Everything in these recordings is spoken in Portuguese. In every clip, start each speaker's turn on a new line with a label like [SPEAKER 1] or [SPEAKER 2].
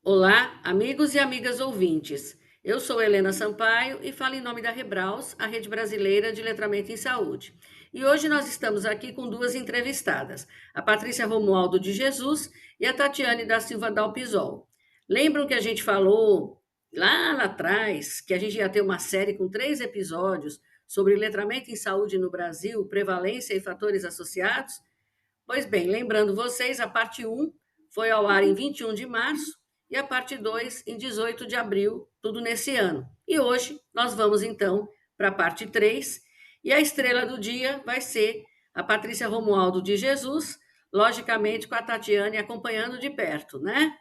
[SPEAKER 1] Olá, amigos e amigas ouvintes. Eu sou Helena Sampaio e falo em nome da Rebraus, a Rede Brasileira de Letramento em Saúde. E hoje nós estamos aqui com duas entrevistadas, a Patrícia Romualdo de Jesus e a Tatiane da Silva Dalpisol. Lembram que a gente falou lá atrás que a gente ia ter uma série com 3 episódios sobre letramento em saúde no Brasil, prevalência e fatores associados? Pois bem, lembrando vocês, a parte um foi ao ar em 21 de março e a parte 2 em 18 de abril, tudo nesse ano. E hoje nós vamos então para a parte 3 e a estrela do dia vai ser a Patrícia Romualdo de Jesus, logicamente com a Tatiane acompanhando de perto, né?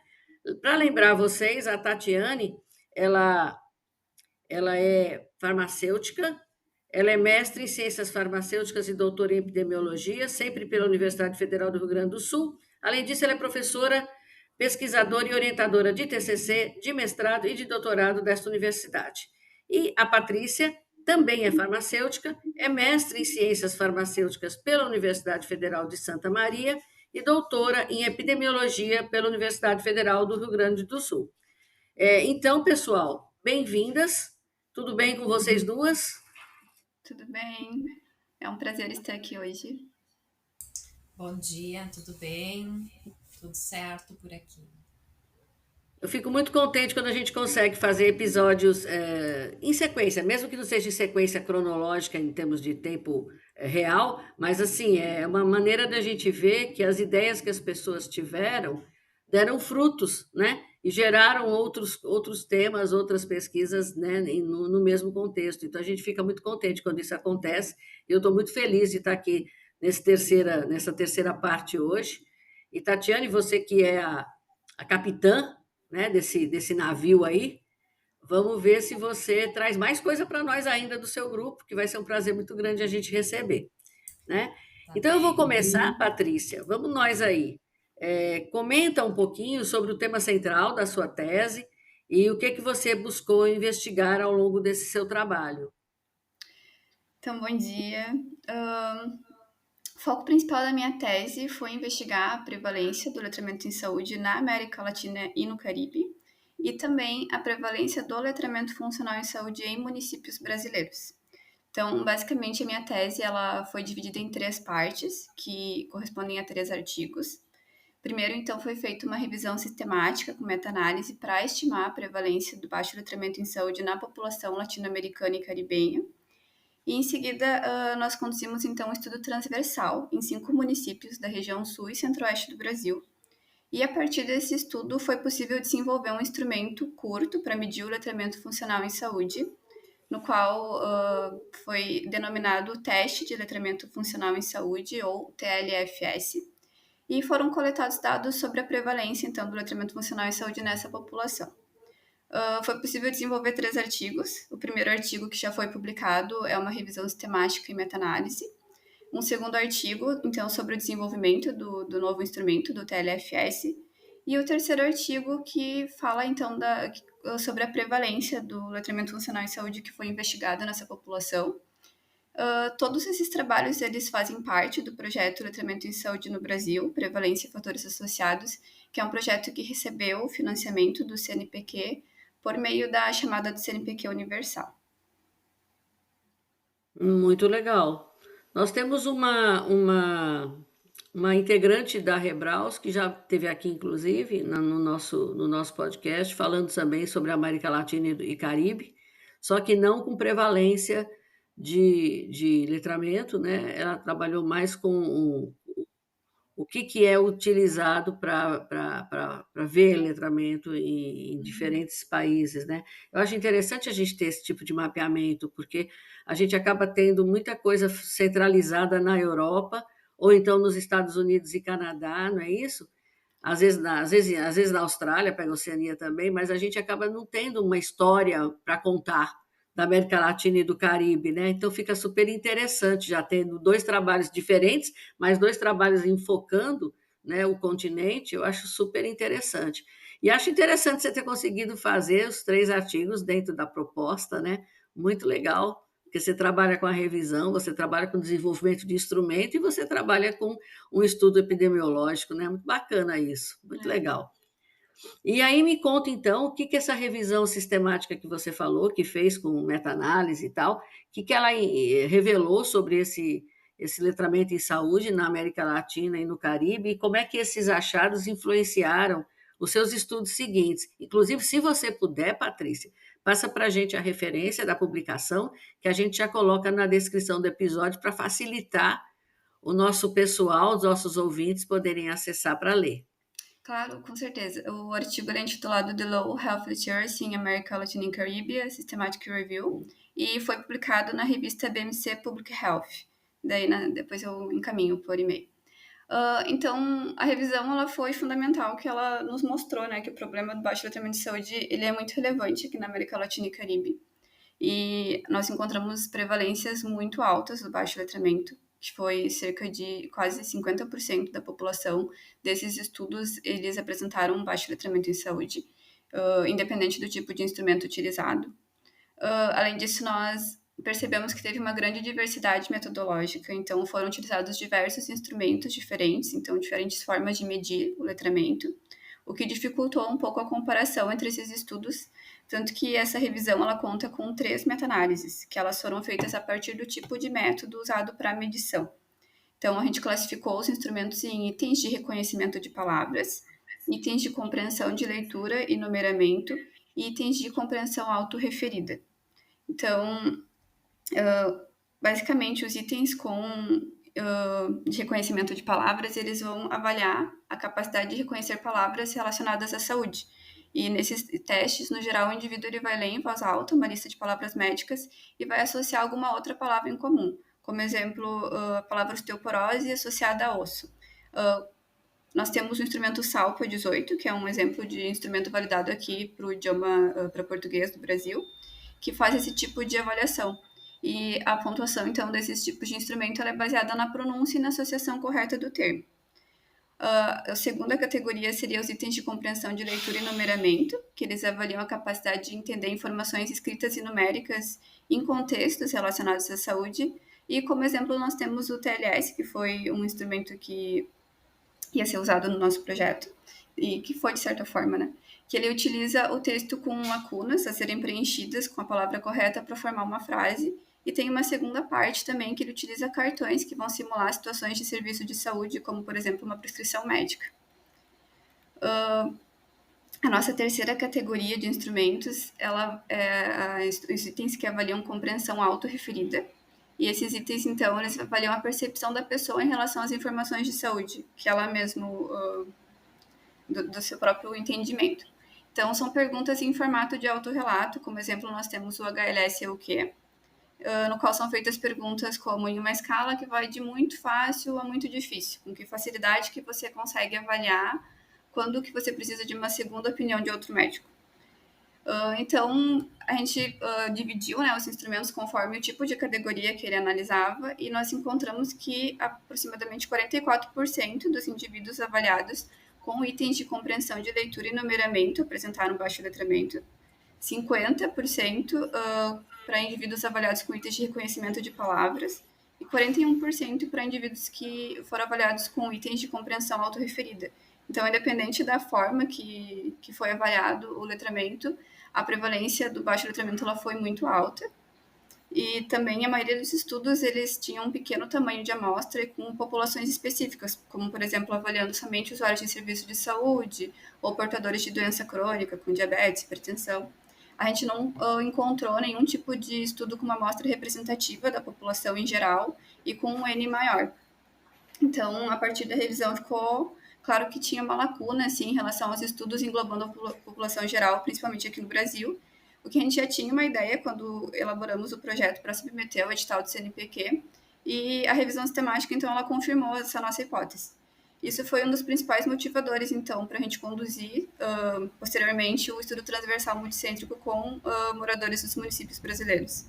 [SPEAKER 1] Para lembrar vocês, a Tatiane, ela, ela é farmacêutica, ela é mestre em ciências farmacêuticas e doutora em epidemiologia, sempre pela Universidade Federal do Rio Grande do Sul. Além disso, ela é professora, pesquisadora e orientadora de TCC, de mestrado e de doutorado desta universidade. E a Patrícia também é farmacêutica, é mestre em ciências farmacêuticas pela Universidade Federal de Santa Maria e doutora em epidemiologia pela Universidade Federal do Rio Grande do Sul. Então, pessoal, bem-vindas. Tudo bem com vocês duas?
[SPEAKER 2] Tudo bem? É um prazer estar aqui hoje.
[SPEAKER 3] Bom dia, tudo bem? Tudo certo por aqui.
[SPEAKER 1] Eu fico muito contente quando a gente consegue fazer episódios em sequência, mesmo que não seja em sequência cronológica em termos de tempo real, mas assim, é uma maneira da gente ver que as ideias que as pessoas tiveram deram frutos, né? E geraram outros temas, outras pesquisas, né, no mesmo contexto. Então a gente fica muito contente quando isso acontece. E eu estou muito feliz de estar aqui nessa terceira parte hoje. E Tatiane, você que é a capitã, né, desse navio aí. Vamos ver se você traz mais coisa para nós ainda do seu grupo, que vai ser um prazer muito grande a gente receber, né?
[SPEAKER 3] Tá
[SPEAKER 1] Então eu vou
[SPEAKER 3] bem?
[SPEAKER 1] começar, Patrícia. Vamos nós aí. Comenta um pouquinho sobre o tema central da sua tese e o que você buscou investigar ao longo desse seu trabalho.
[SPEAKER 2] Então, bom dia. O foco principal da minha tese foi investigar a prevalência do letramento em saúde na América Latina e no Caribe, e também a prevalência do letramento funcional em saúde em municípios brasileiros. Então, basicamente, a minha tese ela foi dividida em 3 partes, que correspondem a 3 artigos. Primeiro, então, foi feita uma revisão sistemática com meta-análise para estimar a prevalência do baixo letramento em saúde na população latino-americana e caribenha. E, em seguida, nós conduzimos, então, um estudo transversal em 5 municípios da região sul e centro-oeste do Brasil. E, a partir desse estudo, foi possível desenvolver um instrumento curto para medir o letramento funcional em saúde, no qual foi denominado Teste de Letramento Funcional em Saúde, ou TLFS, e foram coletados dados sobre a prevalência, então, do letramento funcional em saúde nessa população. Foi possível desenvolver 3 artigos. O primeiro artigo, que já foi publicado, é uma revisão sistemática e meta-análise. Um segundo artigo, então, sobre o desenvolvimento do novo instrumento, do TLFS. E o terceiro artigo, que fala, então, sobre a prevalência do letramento funcional em saúde que foi investigado nessa população. Todos esses trabalhos eles fazem parte do projeto Letramento em Saúde no Brasil, Prevalência e Fatores Associados, que é um projeto que recebeu financiamento do CNPq por meio da chamada do CNPq Universal.
[SPEAKER 1] Muito legal. Nós temos uma integrante da Rebraus, que já esteve aqui, inclusive, no nosso podcast, falando também sobre a América Latina e Caribe, só que não com prevalência de letramento, né? Ela trabalhou mais com o que é utilizado para ver letramento em diferentes países, né? Eu acho interessante a gente ter esse tipo de mapeamento, porque a gente acaba tendo muita coisa centralizada na Europa, ou então nos Estados Unidos e Canadá, não é isso? Às vezes na Austrália, pega a Oceania também, mas a gente acaba não tendo uma história para contar da América Latina e do Caribe, né? Então fica super interessante, já tendo 2 trabalhos diferentes, mas 2 trabalhos enfocando, né, o continente, eu acho super interessante. E acho interessante você ter conseguido fazer os 3 artigos dentro da proposta, né? Muito legal, porque você trabalha com a revisão, você trabalha com o desenvolvimento de instrumento e você trabalha com um estudo epidemiológico, né? Muito bacana isso, muito
[SPEAKER 2] É.
[SPEAKER 1] legal. E aí me conta, então, o que que essa revisão sistemática que você falou, que fez com meta-análise e tal, o que que ela revelou sobre esse letramento em saúde na América Latina e no Caribe, e como é que esses achados influenciaram os seus estudos seguintes. Inclusive, se você puder, Patrícia, passa para a gente a referência da publicação, que a gente já coloca na descrição do episódio para facilitar o nosso pessoal, os nossos ouvintes poderem acessar para ler.
[SPEAKER 2] Claro, com certeza. O artigo ele é intitulado The Low Health Literacy in America, Latin and Caribbean, Systematic Review, e foi publicado na revista BMC Public Health. Daí, depois eu encaminho por e-mail. Então, a revisão ela foi fundamental, que ela nos mostrou, né, que o problema do baixo letramento de saúde ele é muito relevante aqui na América Latina e Caribe. E nós encontramos prevalências muito altas do baixo letramento, que foi cerca de quase 50% da população. Desses estudos, eles apresentaram um baixo letramento em saúde, independente do tipo de instrumento utilizado. Além disso, nós percebemos que teve uma grande diversidade metodológica, então foram utilizados diversos instrumentos diferentes, então diferentes formas de medir o letramento, o que dificultou um pouco a comparação entre esses estudos, tanto que essa revisão ela conta com 3 meta-análises, que elas foram feitas a partir do tipo de método usado para a medição. Então, a gente classificou os instrumentos em itens de reconhecimento de palavras, itens de compreensão de leitura e numeramento e itens de compreensão autorreferida. Então, basicamente, os itens de reconhecimento de palavras, eles vão avaliar a capacidade de reconhecer palavras relacionadas à saúde. E nesses testes, no geral, o indivíduo ele vai ler em voz alta uma lista de palavras médicas e vai associar alguma outra palavra em comum. Como exemplo, a palavra osteoporose associada a osso. Nós temos o instrumento SALPA 18, que é um exemplo de instrumento validado aqui para o idioma, para português do Brasil, que faz esse tipo de avaliação. E a pontuação, então, desses tipos de instrumento ela é baseada na pronúncia e na associação correta do termo. A segunda categoria seria os itens de compreensão de leitura e numeramento, que eles avaliam a capacidade de entender informações escritas e numéricas em contextos relacionados à saúde. E como exemplo, nós temos o TLS, que foi um instrumento que ia ser usado no nosso projeto, e que foi de certa forma, né? Que ele utiliza o texto com lacunas a serem preenchidas com a palavra correta para formar uma frase, e tem uma segunda parte também que ele utiliza cartões que vão simular situações de serviço de saúde, como, por exemplo, uma prescrição médica. A nossa terceira categoria de instrumentos, ela é os itens que avaliam compreensão autorreferida. E esses itens, então, eles avaliam a percepção da pessoa em relação às informações de saúde, que ela mesmo, do seu próprio entendimento. Então, são perguntas em formato de autorrelato, como exemplo, nós temos o HLS o quê? No qual são feitas perguntas como em uma escala que vai de muito fácil a muito difícil, com que facilidade que você consegue avaliar quando que você precisa de uma segunda opinião de outro médico. Então, a gente dividiu, né, os instrumentos conforme o tipo de categoria que ele analisava, e nós encontramos que aproximadamente 44% dos indivíduos avaliados com itens de compreensão de leitura e numeramento apresentaram baixo letramento, 50% para indivíduos avaliados com itens de reconhecimento de palavras e 41% para indivíduos que foram avaliados com itens de compreensão autorreferida. Então, independente da forma que foi avaliado o letramento, a prevalência do baixo letramento ela foi muito alta. E também a maioria dos estudos eles tinham um pequeno tamanho de amostra e com populações específicas, como, por exemplo, avaliando somente usuários de serviço de saúde ou portadores de doença crônica, com diabetes, hipertensão. A gente não encontrou nenhum tipo de estudo com uma amostra representativa da população em geral e com um N maior. Então, a partir da revisão ficou claro que tinha uma lacuna assim, em relação aos estudos englobando a população geral, principalmente aqui no Brasil, o que a gente já tinha uma ideia quando elaboramos o projeto para submeter ao edital do CNPq, e a revisão sistemática, então, ela confirmou essa nossa hipótese. Isso foi um dos principais motivadores, então, para a gente conduzir, posteriormente, o estudo transversal multicêntrico com moradores dos municípios brasileiros.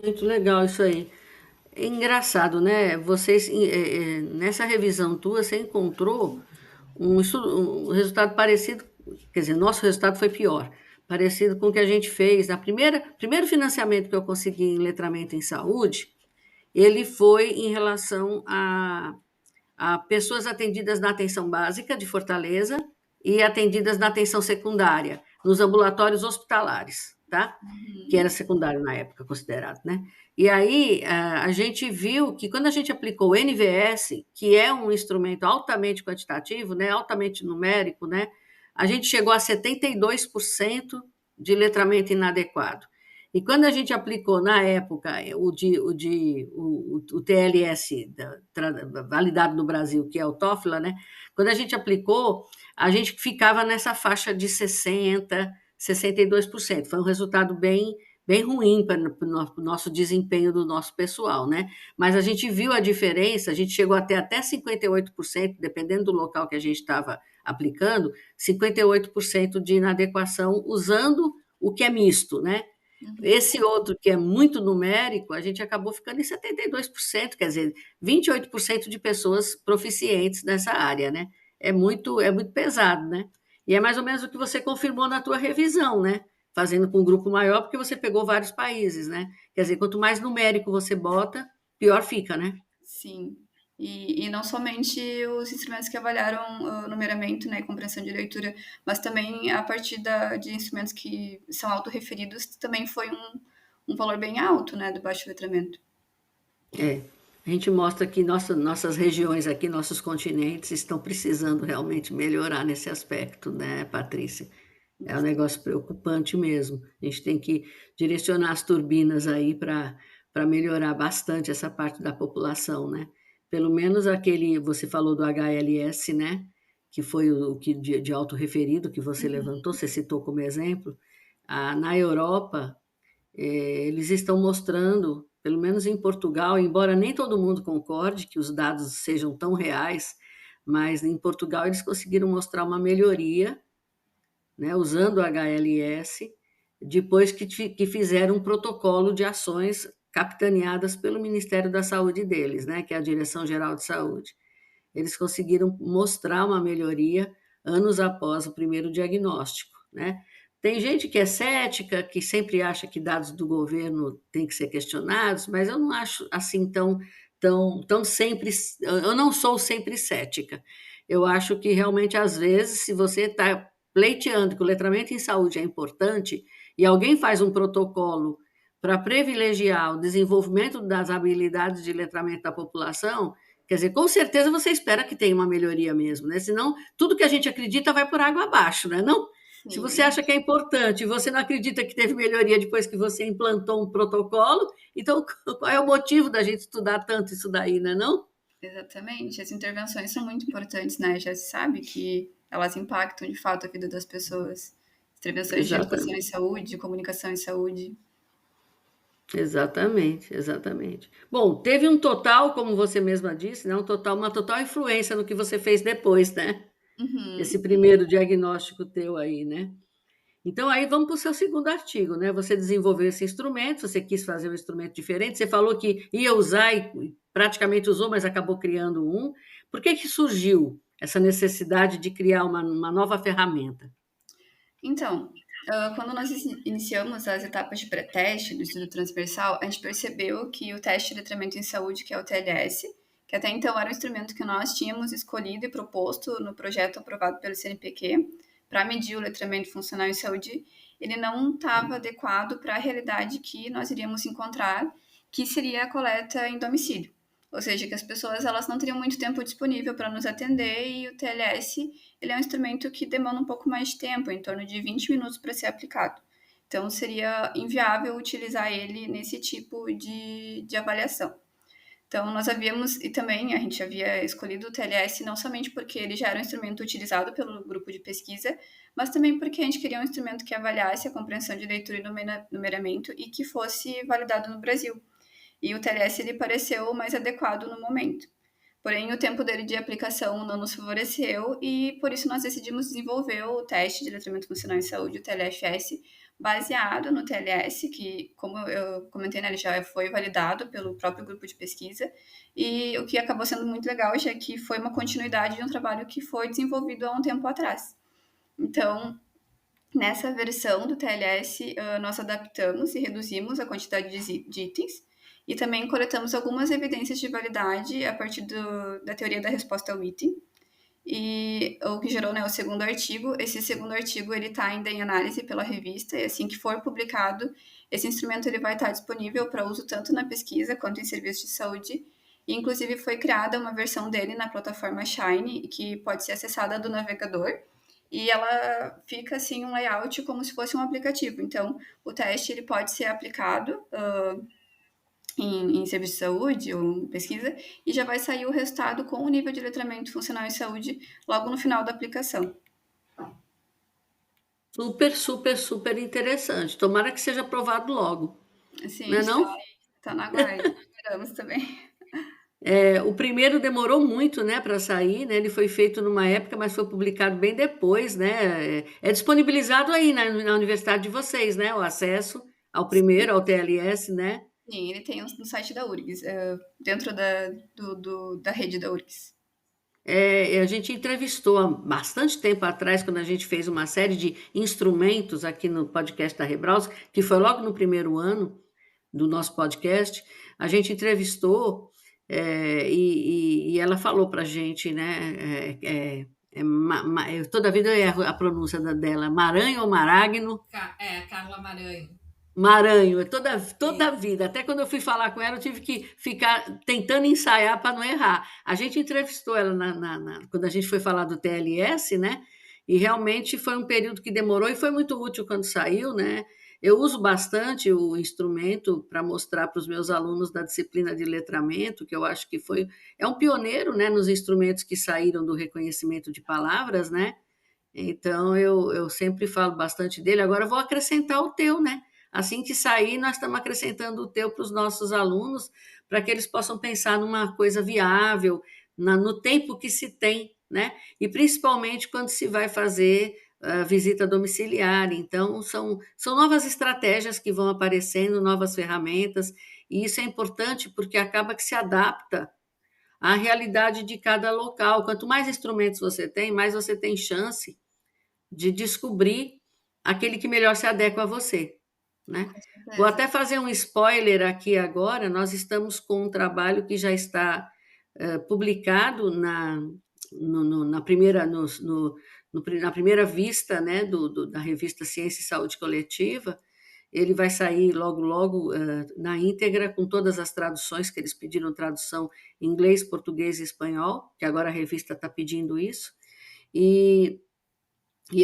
[SPEAKER 1] Muito legal isso aí. É engraçado, né? Vocês, nessa revisão tua, você encontrou um resultado parecido, quer dizer, nosso resultado foi pior, parecido com o que a gente fez na primeiro financiamento que eu consegui em letramento em saúde, ele foi em relação a pessoas atendidas na atenção básica de Fortaleza e atendidas na atenção secundária, nos ambulatórios hospitalares, tá? Que era
[SPEAKER 2] Uhum.
[SPEAKER 1] secundário na época, considerado, né? E aí a gente viu que quando a gente aplicou o NVS, que é um instrumento altamente quantitativo, né, altamente numérico, né, a gente chegou a 72% de letramento inadequado. E quando a gente aplicou na época o TLS validado no Brasil, que é o TOEFL, né? Quando a gente aplicou, a gente ficava nessa faixa de 62%. Foi um resultado bem ruim para o nosso desempenho do nosso pessoal, né? Mas a gente viu a diferença, a gente chegou até 58%, dependendo do local que a gente estava aplicando, 58% de inadequação usando o que é misto, né?
[SPEAKER 2] Uhum.
[SPEAKER 1] Esse outro, que é muito numérico, a gente acabou ficando em 72%, quer dizer, 28% de pessoas proficientes nessa área, né? É muito pesado, né? E é mais ou menos o que você confirmou na tua revisão, né? Fazendo com um grupo maior, porque você pegou vários países, né? Quer dizer, quanto mais numérico você bota, pior fica, né?
[SPEAKER 2] Sim. E não somente os instrumentos que avaliaram o numeramento, né, e compreensão de leitura, mas também a partir de instrumentos que são autorreferidos, também foi um valor bem alto, né, do baixo letramento.
[SPEAKER 1] É. A gente mostra que nossas regiões aqui, nossos continentes, estão precisando realmente melhorar nesse aspecto, né, Patrícia? É um
[SPEAKER 2] Bastante.
[SPEAKER 1] negócio preocupante mesmo. A gente tem que direcionar as turbinas aí para melhorar bastante essa parte da população, né? Pelo menos aquele, você falou do HLS, né? Que foi o que de autorreferido que você
[SPEAKER 2] Uhum.
[SPEAKER 1] levantou, você citou como exemplo. Na Europa, eles estão mostrando, pelo menos em Portugal, embora nem todo mundo concorde que os dados sejam tão reais, mas em Portugal eles conseguiram mostrar uma melhoria, né, usando o HLS, depois que fizeram um protocolo de ações capitaneadas pelo Ministério da Saúde deles, né, que é a Direção Geral de Saúde. Eles conseguiram mostrar uma melhoria anos após o primeiro diagnóstico, né? Tem gente que é cética, que sempre acha que dados do governo têm que ser questionados, mas eu não acho assim tão sempre. Eu não sou sempre cética. Eu acho que realmente, às vezes, se você está pleiteando que o letramento em saúde é importante e alguém faz um protocolo para privilegiar o desenvolvimento das habilidades de letramento da população, quer dizer, com certeza você espera que tenha uma melhoria mesmo, né? Senão, tudo que a gente acredita vai por água abaixo, né? Não? Se você
[SPEAKER 2] Sim,
[SPEAKER 1] acha que é importante e você não acredita que teve melhoria depois que você implantou um protocolo, então qual é o motivo da gente estudar tanto isso daí, né? Não?
[SPEAKER 2] exatamente. As intervenções são muito importantes, né? Já se sabe que elas impactam de fato a vida das pessoas. Intervenções de educação em
[SPEAKER 1] Exatamente.
[SPEAKER 2] saúde, de comunicação em saúde.
[SPEAKER 1] Exatamente, exatamente. Bom, teve um total, como você mesma disse, né? Uma total influência no que você fez depois, né? Esse
[SPEAKER 2] Uhum.
[SPEAKER 1] primeiro diagnóstico teu aí, né? Então, aí vamos para o seu segundo artigo, né? Você desenvolveu esse instrumento, você quis fazer um instrumento diferente, você falou que ia usar e praticamente usou, mas acabou criando um. Por que que surgiu essa necessidade de criar uma nova ferramenta?
[SPEAKER 2] Então, quando nós iniciamos as etapas de pré-teste do estudo transversal, a gente percebeu que o teste de letramento em saúde, que é o TLS, que até então era um instrumento que nós tínhamos escolhido e proposto no projeto aprovado pelo CNPq para medir o letramento funcional em saúde, ele não estava adequado para a realidade que nós iríamos encontrar, que seria a coleta em domicílio. Ou seja, que as pessoas elas não teriam muito tempo disponível para nos atender e o TLS ele é um instrumento que demanda um pouco mais de tempo, em torno de 20 minutos para ser aplicado. Então, seria inviável utilizar ele nesse tipo de avaliação. Então, nós havíamos, e também a gente havia escolhido o TLS não somente porque ele já era um instrumento utilizado pelo grupo de pesquisa, mas também porque a gente queria um instrumento que avaliasse a compreensão de leitura e numeramento e que fosse validado no Brasil. E o TLS ele pareceu mais adequado no momento. Porém, o tempo dele de aplicação não nos favoreceu e por isso nós decidimos desenvolver o teste de letramento funcional em saúde, o TLFS, baseado no TLS, que, como eu comentei, né, ele já foi validado pelo próprio grupo de pesquisa, e o que acabou sendo muito legal, já que foi uma continuidade de um trabalho que foi desenvolvido há um tempo atrás. Então, nessa versão do TLS, nós adaptamos e reduzimos a quantidade de itens, E também coletamos algumas evidências de validade a partir da teoria da resposta Witty, e o que gerou, né, o segundo artigo. Esse segundo artigo ele está ainda em análise pela revista, e assim que for publicado, esse instrumento ele vai estar disponível para uso tanto na pesquisa quanto em serviços de saúde. E, inclusive, foi criada uma versão dele na plataforma Shine, que pode ser acessada do navegador, e ela fica assim um layout como se fosse um aplicativo. Então, o teste ele pode ser aplicado em serviço de saúde ou em pesquisa, e já vai sair o resultado com o nível de letramento funcional em saúde logo no final da aplicação.
[SPEAKER 1] Super, super, super interessante. Tomara que seja aprovado logo,
[SPEAKER 2] Assim,
[SPEAKER 1] não
[SPEAKER 2] a
[SPEAKER 1] é
[SPEAKER 2] gente
[SPEAKER 1] não?
[SPEAKER 2] tá na guarda, esperamos também.
[SPEAKER 1] O primeiro demorou muito, né, para sair, né? Ele foi feito numa época, mas foi publicado bem depois, né? É disponibilizado aí na universidade de vocês, né? O acesso ao primeiro, ao TLS, né?
[SPEAKER 2] Sim, ele tem no site da URGS, dentro da rede da URGS.
[SPEAKER 1] A gente entrevistou há bastante tempo atrás, quando a gente fez uma série de instrumentos aqui no podcast da Rebraus, que foi logo no primeiro ano do nosso podcast, a gente entrevistou e ela falou para a gente, né? Toda vida eu erro a pronúncia dela, Maranhão ou Maragno?
[SPEAKER 3] Carla Maranhão.
[SPEAKER 1] Maranhão, toda a
[SPEAKER 3] Isso.
[SPEAKER 1] vida. Até quando eu fui falar com ela, eu tive que ficar tentando ensaiar para não errar. A gente entrevistou ela quando a gente foi falar do TLS, né? E realmente foi um período que demorou e foi muito útil quando saiu, né? Eu uso bastante o instrumento para mostrar para os meus alunos da disciplina de letramento, que eu acho que é um pioneiro, né, nos instrumentos que saíram do reconhecimento de palavras, né? Então, eu sempre falo bastante dele. Agora, eu vou acrescentar o teu, né? Assim que sair, nós estamos acrescentando o teu para os nossos alunos, para que eles possam pensar numa coisa viável, no tempo que se tem, né? E principalmente quando se vai fazer a visita domiciliar. Então, são novas estratégias que vão aparecendo, novas ferramentas, e isso é importante porque acaba que se adapta à realidade de cada local. Quanto mais instrumentos você tem, mais você tem chance de descobrir aquele que melhor se adequa a você, né?
[SPEAKER 2] Com
[SPEAKER 1] Vou
[SPEAKER 2] certeza.
[SPEAKER 1] até fazer um spoiler aqui agora. Nós estamos com um trabalho que já está publicado na primeira, na primeira vista, né, da revista Ciência e Saúde Coletiva. Ele vai sair logo, logo na íntegra, com todas as traduções, que eles pediram tradução em inglês, português e espanhol, que agora a revista está pedindo isso. E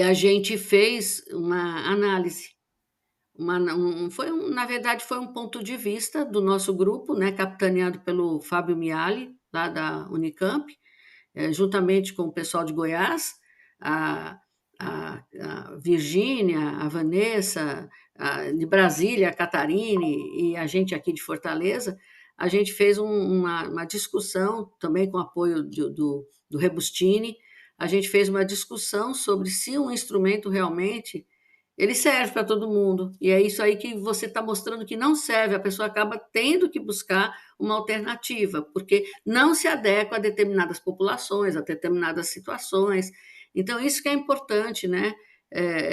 [SPEAKER 1] a gente fez uma análise, na verdade, foi um ponto de vista do nosso grupo, né, capitaneado pelo Fábio Miali, lá da Unicamp, juntamente com o pessoal de Goiás, a, a Virgínia, a Vanessa, de Brasília, a Catarine e a gente aqui de Fortaleza. A gente fez uma discussão, também com apoio do Rebustini. A gente fez uma discussão sobre se um instrumento realmente ele serve para todo mundo. E é isso aí que você está mostrando que não serve. A pessoa acaba tendo que buscar uma alternativa, porque não se adequa a determinadas populações, a determinadas situações. Então, isso que é importante, né?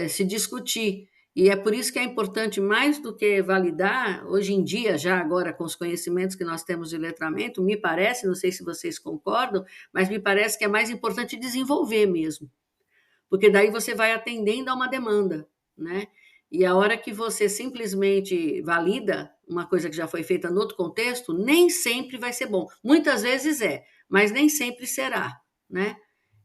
[SPEAKER 1] Se discutir. E é por isso que é importante, mais do que validar, hoje em dia, já agora com os conhecimentos que nós temos de letramento, me parece, não sei se vocês concordam, mas me parece que é mais importante desenvolver mesmo, porque daí você vai atendendo a uma demanda, né? E a hora que você simplesmente valida uma coisa que já foi feita em outro contexto, nem sempre vai ser bom. Muitas vezes é, mas nem sempre será, né?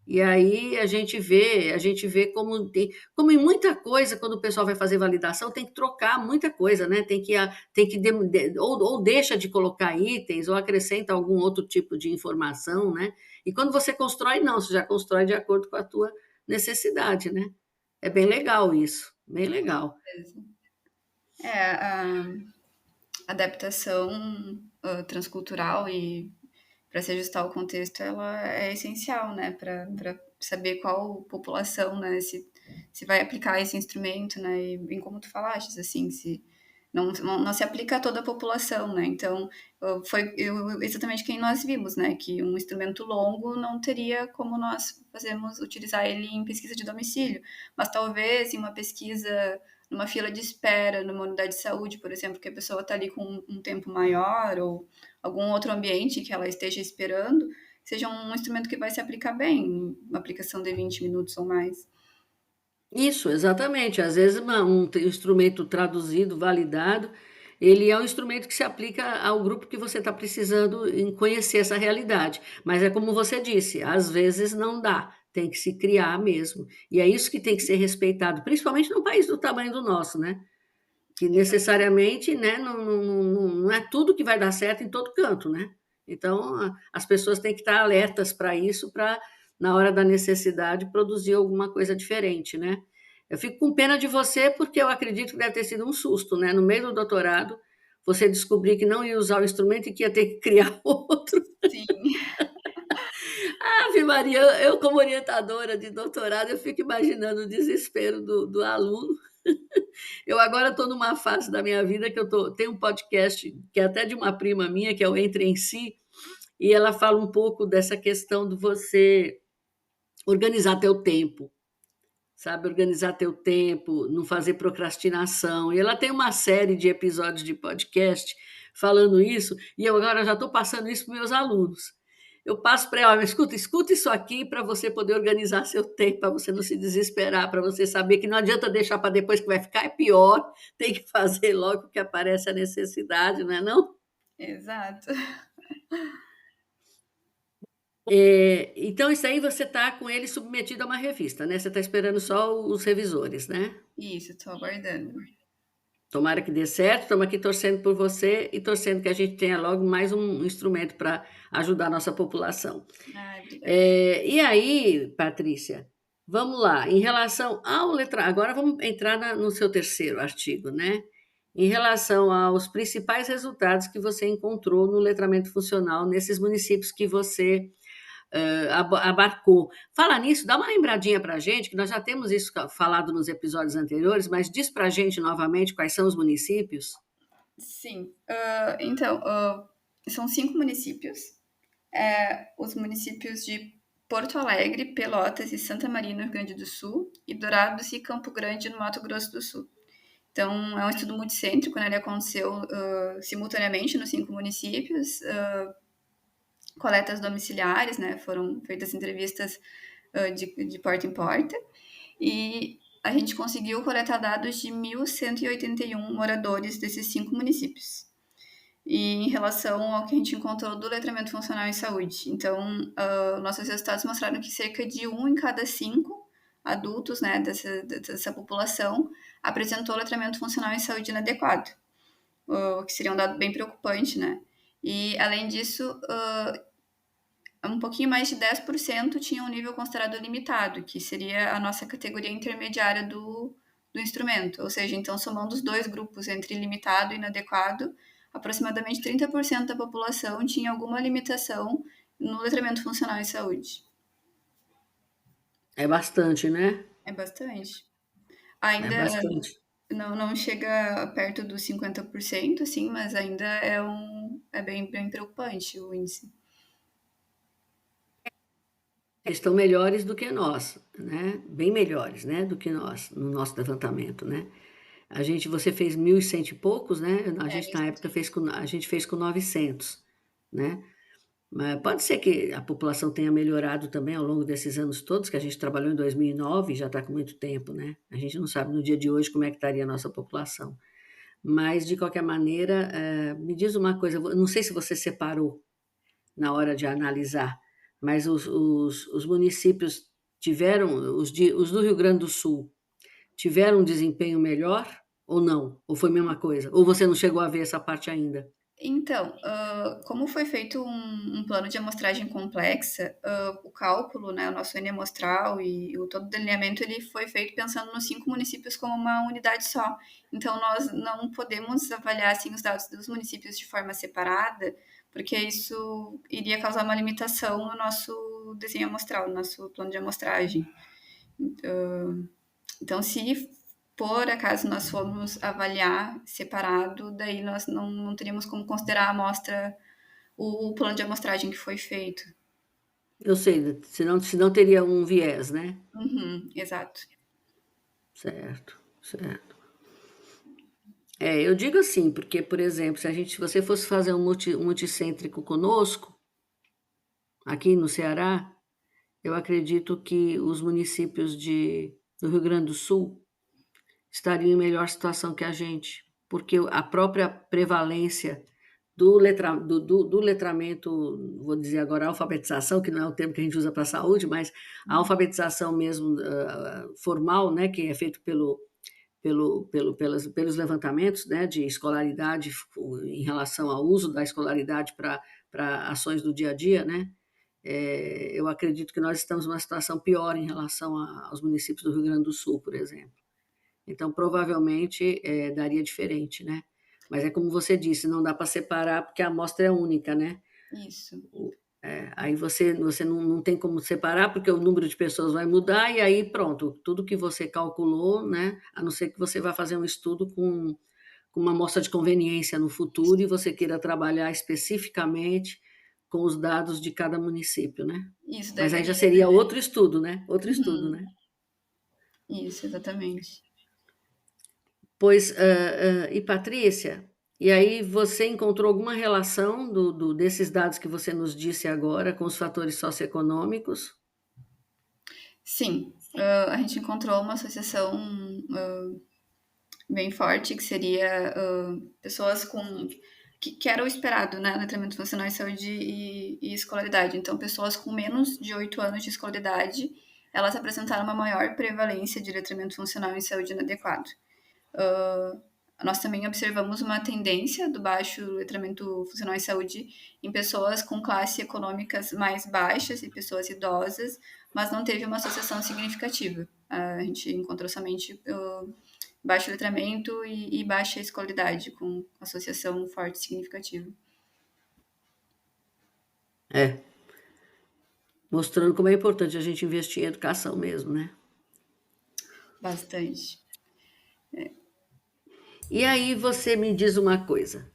[SPEAKER 1] E aí a gente vê como em muita coisa, quando o pessoal vai fazer validação, tem que trocar muita coisa, né? Ou deixa de colocar itens, ou acrescenta algum outro tipo de informação, né? E quando você constrói, não, você já constrói de acordo com a tua necessidade, né? É bem legal isso, bem legal.
[SPEAKER 2] A adaptação transcultural e para se ajustar ao contexto, ela é essencial, né, para saber qual população, né, se vai aplicar esse instrumento, né, e bem como tu falaste, assim, se não se aplica a toda a população, né, então foi exatamente quem nós vimos, né, que um instrumento longo não teria como nós utilizar ele em pesquisa de domicílio, mas talvez em uma pesquisa numa fila de espera, numa unidade de saúde, por exemplo, que a pessoa está ali com um tempo maior, ou algum outro ambiente que ela esteja esperando, seja um instrumento que vai se aplicar bem, uma aplicação de 20 minutos ou mais.
[SPEAKER 1] Isso, exatamente. Às vezes instrumento traduzido, validado, ele é um instrumento que se aplica ao grupo que você está precisando em conhecer essa realidade. Mas é como você disse, às vezes não dá, tem que se criar mesmo. E é isso que tem que ser respeitado, principalmente num país do tamanho do nosso, né? Que necessariamente, né, não é tudo que vai dar certo em todo canto, né? Então, as pessoas têm que estar alertas para isso, para, na hora da necessidade, produzir alguma coisa diferente, né? Eu fico com pena de você, porque eu acredito que deve ter sido um susto, né? No meio do doutorado, você descobrir que não ia usar o instrumento e que ia ter que criar outro.
[SPEAKER 2] Sim,
[SPEAKER 1] Ave Maria, eu como orientadora de doutorado, eu fico imaginando o desespero do aluno. Eu agora estou numa fase da minha vida que tenho um podcast que é até de uma prima minha, que é o Entre em Si, e ela fala um pouco dessa questão de você organizar teu tempo, sabe? Organizar teu tempo, não fazer procrastinação. E ela tem uma série de episódios de podcast falando isso, e eu agora já estou passando isso para meus alunos. Eu passo para ela, escuta isso aqui para você poder organizar seu tempo, para você não se desesperar, para você saber que não adianta deixar para depois que vai ficar pior, tem que fazer logo que aparece a necessidade, não é não?
[SPEAKER 2] exato.
[SPEAKER 1] Então, isso aí você está com ele submetido a uma revista, né? Você está esperando só os revisores, né?
[SPEAKER 2] Isso, estou aguardando.
[SPEAKER 1] Tomara que dê certo, estamos aqui torcendo por você e torcendo que a gente tenha logo mais um instrumento para ajudar a nossa população.
[SPEAKER 2] Ai, obrigada.
[SPEAKER 1] E aí, Patrícia, vamos lá, em relação ao agora vamos entrar no seu terceiro artigo, né? Em relação aos principais resultados que você encontrou no letramento funcional nesses municípios que você abarcou. Fala nisso, dá uma lembradinha para a gente, que nós já temos isso falado nos episódios anteriores, mas diz para a gente novamente quais são os municípios.
[SPEAKER 2] Sim, então, são 5 municípios. Os municípios de Porto Alegre, Pelotas e Santa Maria, no Rio Grande do Sul, e Dourados e Campo Grande, no Mato Grosso do Sul. Então, é um estudo multicêntrico, né? Ele aconteceu simultaneamente nos 5 municípios, coletas domiciliares, né? Foram feitas entrevistas de porta em porta, e a gente conseguiu coletar dados de 1.181 moradores desses 5 municípios. E em relação ao que a gente encontrou do letramento funcional em saúde. Então, nossos resultados mostraram que cerca de 1 em cada 5 adultos, né, dessa população apresentou letramento funcional em saúde inadequado, o que seria um dado bem preocupante, né? E, além disso, um pouquinho mais de 10% tinha um nível considerado limitado, que seria a nossa categoria intermediária do instrumento. Ou seja, então, somando os dois grupos entre limitado e inadequado, aproximadamente 30% da população tinha alguma limitação no letramento funcional em saúde.
[SPEAKER 1] É bastante, né?
[SPEAKER 2] É bastante.
[SPEAKER 1] É
[SPEAKER 2] Ainda
[SPEAKER 1] bastante.
[SPEAKER 2] não chega perto dos 50%, assim, mas ainda é bem preocupante o índice.
[SPEAKER 1] Eles estão melhores do que nós, né? Bem melhores, né? Do que nós, no nosso levantamento, né? Você fez 1.100 e poucos, né? A
[SPEAKER 2] É,
[SPEAKER 1] gente, na época, a gente fez com 900, né? Mas pode ser que a população tenha melhorado também ao longo desses anos todos, que a gente trabalhou em 2009 e já está com muito tempo, né? A gente não sabe no dia de hoje como é que estaria a nossa população. Mas, de qualquer maneira, me diz uma coisa, eu não sei se você separou na hora de analisar, mas os municípios tiveram, os do Rio Grande do Sul, tiveram um desempenho melhor ou não? Ou foi a mesma coisa? Ou você não chegou a ver essa parte ainda?
[SPEAKER 2] Então, como foi feito um plano de amostragem complexa, o cálculo, né, o nosso N amostral e todo o delineamento, ele foi feito pensando nos 5 municípios como uma unidade só. Então, nós não podemos avaliar assim, os dados dos municípios de forma separada, porque isso iria causar uma limitação no nosso desenho amostral, no nosso plano de amostragem. Então, se por acaso nós formos avaliar separado, daí nós não teríamos como considerar a amostra, o plano de amostragem que foi feito.
[SPEAKER 1] Eu sei, senão teria um viés, né?
[SPEAKER 2] Uhum, exato.
[SPEAKER 1] Certo, certo. Eu digo assim, porque, por exemplo, se você fosse fazer um multicêntrico conosco, aqui no Ceará, eu acredito que os municípios do Rio Grande do Sul estariam em melhor situação que a gente, porque a própria prevalência do letramento, vou dizer agora alfabetização, que não é o termo que a gente usa para a saúde, mas a alfabetização mesmo formal, né, que é feito pelos levantamentos, né, de escolaridade em relação ao uso da escolaridade para ações do dia a dia, né? Eu acredito que nós estamos numa situação pior em relação aos municípios do Rio Grande do Sul, por exemplo. Então, provavelmente, daria diferente, né? Mas é como você disse, não dá para separar porque a amostra é única, né?
[SPEAKER 2] Isso,
[SPEAKER 1] Aí você não tem como separar porque o número de pessoas vai mudar e aí pronto, tudo que você calculou, né? A não ser que você vá fazer um estudo com uma amostra de conveniência no futuro e você queira trabalhar especificamente com os dados de cada município, né?
[SPEAKER 2] isso daí
[SPEAKER 1] Mas aí já
[SPEAKER 2] daria.
[SPEAKER 1] seria outro estudo, né? Outro estudo,
[SPEAKER 2] Uhum,
[SPEAKER 1] né?
[SPEAKER 2] isso, exatamente.
[SPEAKER 1] Pois, e Patrícia, e aí você encontrou alguma relação desses dados que você nos disse agora com os fatores socioeconômicos?
[SPEAKER 2] Sim, a gente encontrou uma associação bem forte, que seria pessoas que era o esperado, né? Letramento funcional em saúde e escolaridade. Então, pessoas com menos de 8 anos de escolaridade, elas apresentaram uma maior prevalência de letramento funcional em saúde inadequado. Uh, Nós também observamos uma tendência do baixo letramento funcional em saúde em pessoas com classes econômicas mais baixas e pessoas idosas, mas não teve uma associação significativa. A gente encontrou somente baixo letramento e baixa escolaridade, com associação forte e significativa.
[SPEAKER 1] É, mostrando como é importante a gente investir em educação mesmo, né?
[SPEAKER 2] Bastante.
[SPEAKER 1] E aí você me diz uma coisa,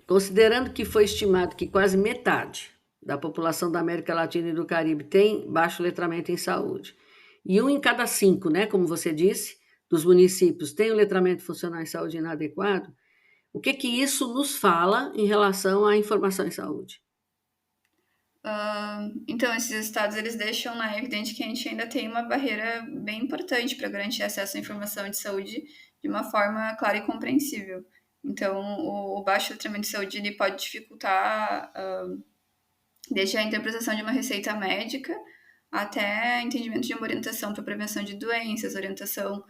[SPEAKER 1] considerando que foi estimado que quase metade da população da América Latina e do Caribe tem baixo letramento em saúde, e um em cada cinco, né, como você disse, dos municípios tem o letramento funcional em saúde inadequado, o que que isso nos fala em relação à informação em saúde?
[SPEAKER 2] Então, esses estados eles deixam evidente que a gente ainda tem uma barreira bem importante para garantir acesso à informação de saúde de uma forma clara e compreensível. Então, o baixo letramento de saúde ele pode dificultar desde a interpretação de uma receita médica até entendimento de uma orientação para prevenção de doenças, orientação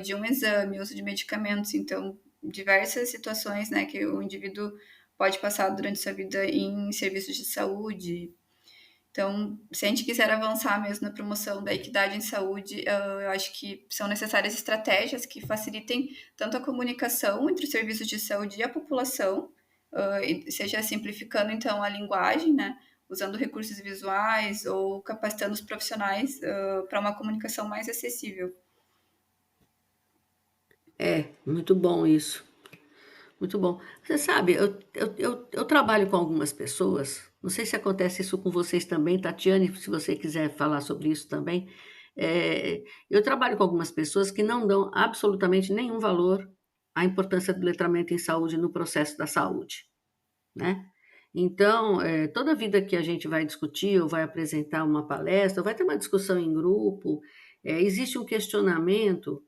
[SPEAKER 2] de um exame, uso de medicamentos. Então, diversas situações, né, que o indivíduo pode passar durante sua vida em serviços de saúde. Então, se a gente quiser avançar mesmo na promoção da equidade em saúde, eu acho que são necessárias estratégias que facilitem tanto a comunicação entre os serviços de saúde e a população, seja simplificando então a linguagem, né, usando recursos visuais ou capacitando os profissionais para uma comunicação mais acessível.
[SPEAKER 1] Muito bom isso. Muito bom. Você sabe, eu trabalho com algumas pessoas, não sei se acontece isso com vocês também, Tatiane, se você quiser falar sobre isso também. Eu trabalho com algumas pessoas que não dão absolutamente nenhum valor à importância do letramento em saúde no processo da saúde, né? Então, toda vida que a gente vai discutir ou vai apresentar uma palestra, ou vai ter uma discussão em grupo, existe um questionamento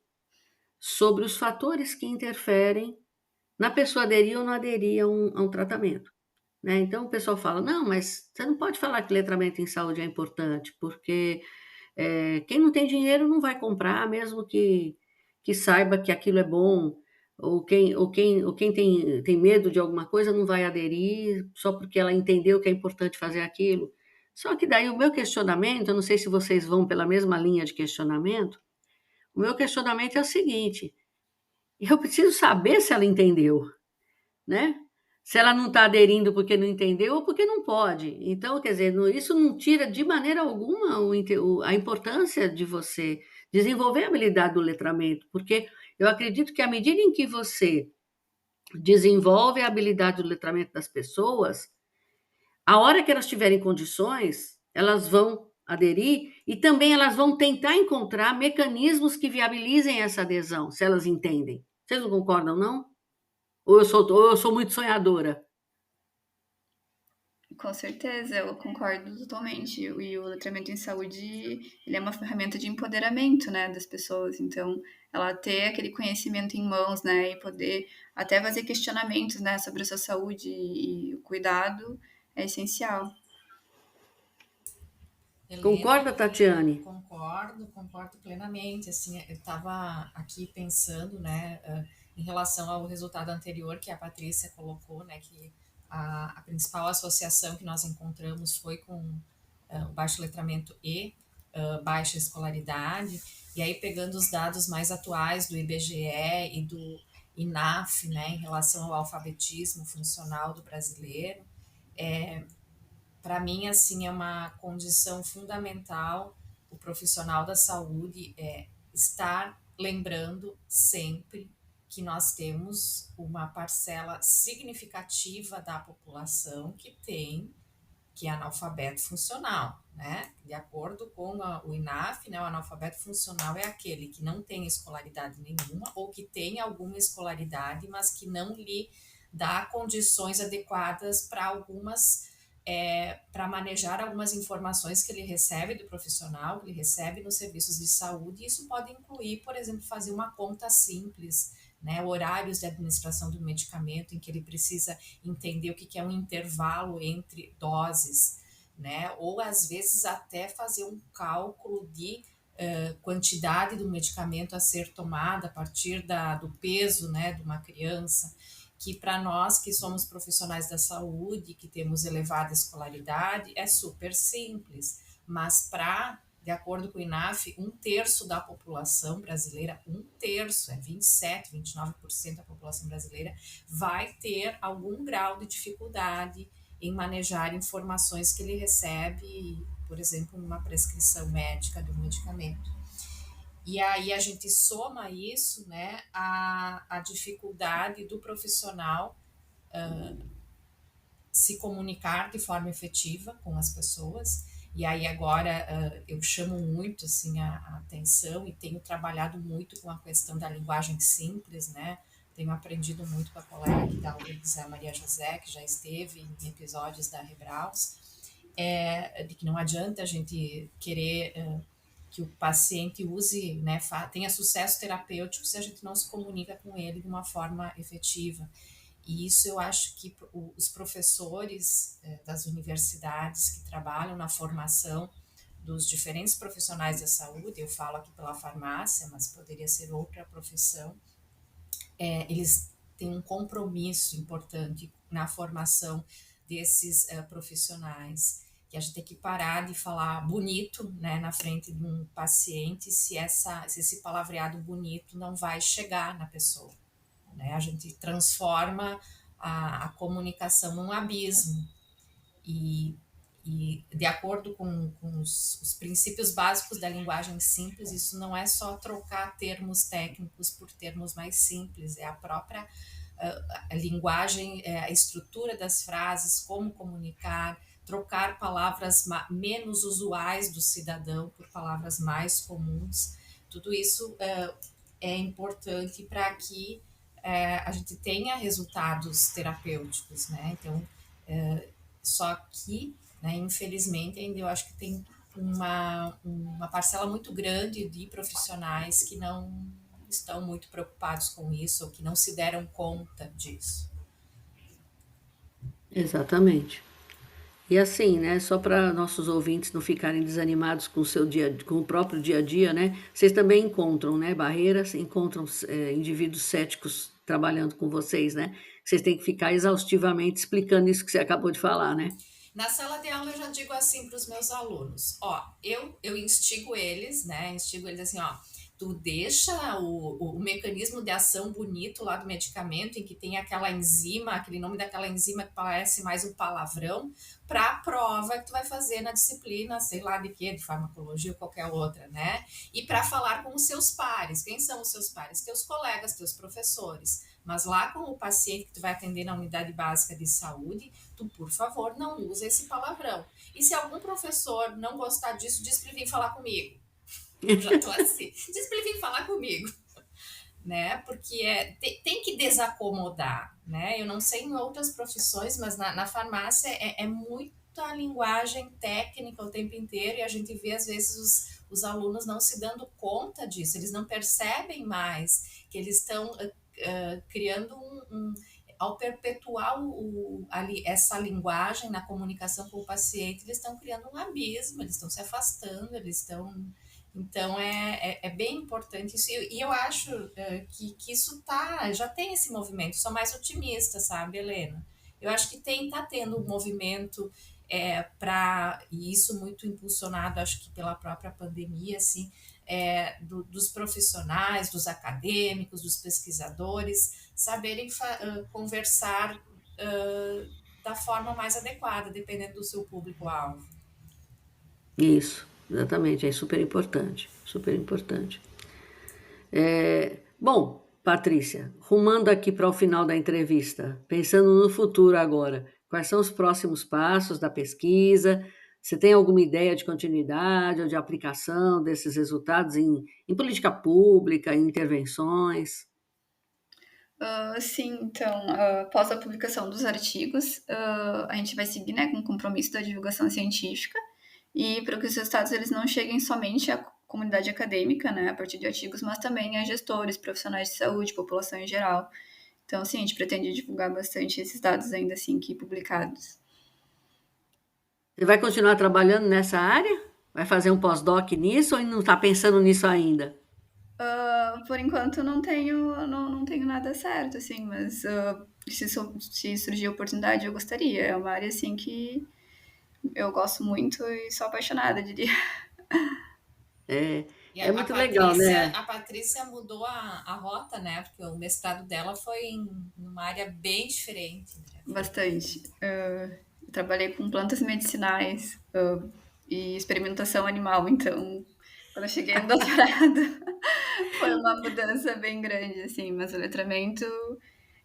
[SPEAKER 1] sobre os fatores que interferem na pessoa aderir ou não aderir a um tratamento, né? Então o pessoal fala, não, mas você não pode falar que letramento em saúde é importante, porque quem não tem dinheiro não vai comprar, mesmo que saiba que aquilo é bom, ou quem tem medo de alguma coisa não vai aderir só porque ela entendeu que é importante fazer aquilo. Só que daí o meu questionamento, eu não sei se vocês vão pela mesma linha de questionamento, o meu questionamento é o seguinte: eu preciso saber se ela entendeu, né? Se ela não está aderindo porque não entendeu ou porque não pode. Então, quer dizer, isso não tira de maneira alguma a importância de você desenvolver a habilidade do letramento, porque eu acredito que à medida em que você desenvolve a habilidade do letramento das pessoas, a hora que elas tiverem condições, elas vão aderir e também elas vão tentar encontrar mecanismos que viabilizem essa adesão, se elas entendem. Vocês não concordam, não? Ou eu sou muito sonhadora?
[SPEAKER 2] Com certeza, eu concordo totalmente. E o letramento em saúde, ele é uma ferramenta de empoderamento, né, das pessoas. Então, ela ter aquele conhecimento em mãos, né, e poder até fazer questionamentos, né, sobre a sua saúde e o cuidado é essencial.
[SPEAKER 3] Helena,
[SPEAKER 1] Concorda, Tatiane?
[SPEAKER 3] concordo plenamente. Assim, eu estava aqui pensando, né, em relação ao resultado anterior que a Patrícia colocou, né, que a principal associação que nós encontramos foi com o baixo letramento e baixa escolaridade. E aí, pegando os dados mais atuais do IBGE e do INAF, né, em relação ao alfabetismo funcional do brasileiro, para mim, assim, é uma condição fundamental o profissional da saúde estar lembrando sempre que nós temos uma parcela significativa da população que é analfabeto funcional, né? De acordo com o INAF, né, o analfabeto funcional é aquele que não tem escolaridade nenhuma ou que tem alguma escolaridade, mas que não lhe dá condições adequadas para para manejar algumas informações que ele recebe do profissional, que ele recebe nos serviços de saúde. E isso pode incluir, por exemplo, fazer uma conta simples, né, horários de administração do medicamento, em que ele precisa entender o que é um intervalo entre doses, né, ou às vezes até fazer um cálculo de quantidade do medicamento a ser tomado a partir do peso, né, de uma criança, que para nós que somos profissionais da saúde, que temos elevada escolaridade, é super simples, mas de acordo com o INAF, um terço da população brasileira, um terço, 27, 29% da população brasileira, vai ter algum grau de dificuldade em manejar informações que ele recebe, por exemplo, numa prescrição médica de um medicamento. E aí a gente soma isso, né, a dificuldade do profissional se comunicar de forma efetiva com as pessoas. E aí agora eu chamo muito assim a atenção e tenho trabalhado muito com a questão da linguagem simples, né? Tenho aprendido muito com a colega que dá aula, a Maria José, que já esteve em episódios da Rebraus, de que não adianta a gente querer que o paciente use, né, tenha sucesso terapêutico se a gente não se comunica com ele de uma forma efetiva. E isso eu acho que os professores das universidades que trabalham na formação dos diferentes profissionais da saúde, eu falo aqui pela farmácia, mas poderia ser outra profissão, eles têm um compromisso importante na formação desses profissionais, que a gente tem que parar de falar bonito, né, na frente de um paciente se esse palavreado bonito não vai chegar na pessoa, né? A gente transforma a comunicação num abismo e, e de acordo com os princípios básicos da linguagem simples, isso não é só trocar termos técnicos por termos mais simples, é a própria a linguagem, a estrutura das frases, como comunicar, trocar palavras menos usuais do cidadão por palavras mais comuns. Tudo isso é importante para que a gente tenha resultados terapêuticos, né? Então, só que, né, infelizmente, ainda eu acho que tem uma parcela muito grande de profissionais que não estão muito preocupados com isso ou que não se deram conta disso.
[SPEAKER 1] Exatamente. E assim, né, só para nossos ouvintes não ficarem desanimados com o seu com o próprio dia a dia, né, vocês também encontram, né, barreiras, encontram indivíduos céticos trabalhando com vocês, né? Vocês têm que ficar exaustivamente explicando isso que você acabou de falar, né?
[SPEAKER 3] Na sala de aula eu já digo assim para os meus alunos, ó, eu instigo eles, né, instigo eles assim, ó, tu deixa o mecanismo de ação bonito lá do medicamento, em que tem aquela enzima, aquele nome daquela enzima que parece mais um palavrão, para a prova que tu vai fazer na disciplina, sei lá de quê, de farmacologia ou qualquer outra, né? E para falar com os seus pares. Quem são os seus pares? Teus colegas, teus professores. Mas lá com o paciente que tu vai atender na unidade básica de saúde, tu, por favor, não use esse palavrão. E se algum professor não gostar disso, diz para ele vir falar comigo. Eu já tô assim. Diz para ele vir falar comigo. né? Porque tem que desacomodar, né? Eu não sei em outras profissões, mas na farmácia é muita linguagem técnica o tempo inteiro e a gente vê às vezes os alunos não se dando conta disso, eles não percebem mais que eles estão criando ao perpetuar essa linguagem na comunicação com o paciente, eles estão criando um abismo, eles estão se afastando, eles estão. Então é bem importante isso. E eu acho que isso já tem esse movimento. Sou mais otimista, sabe, Helena? Eu acho que tá tendo um movimento e isso muito impulsionado, acho que pela própria pandemia, assim, dos profissionais, dos acadêmicos, dos pesquisadores, saberem conversar da forma mais adequada, dependendo do seu público-alvo.
[SPEAKER 1] Isso, exatamente, é super importante, super importante. Bom, Patrícia, rumando aqui para o final da entrevista, pensando no futuro agora, quais são os próximos passos da pesquisa? Você tem alguma ideia de continuidade ou de aplicação desses resultados em política pública, em intervenções?
[SPEAKER 2] Sim, então, após a publicação dos artigos, a gente vai seguir, né, com o compromisso da divulgação científica e para que os resultados eles não cheguem somente à comunidade acadêmica, né, a partir de artigos, mas também a gestores, profissionais de saúde, população em geral. Então, sim, a gente pretende divulgar bastante esses dados ainda assim que publicados.
[SPEAKER 1] Você vai continuar trabalhando nessa área? Vai fazer um pós-doc nisso ou não está pensando nisso ainda?
[SPEAKER 2] Por enquanto não tenho nada certo, assim, mas se surgir oportunidade eu gostaria. É uma área assim que eu gosto muito e sou apaixonada, diria.
[SPEAKER 1] É,
[SPEAKER 3] E
[SPEAKER 1] é muito legal, né?
[SPEAKER 3] A Patrícia mudou a rota, né? Porque o mestrado dela foi em uma área bem diferente, né?
[SPEAKER 2] Bastante. Eu trabalhei com plantas medicinais, e experimentação animal, então quando eu cheguei no doutorado foi uma mudança bem grande, assim, mas o letramento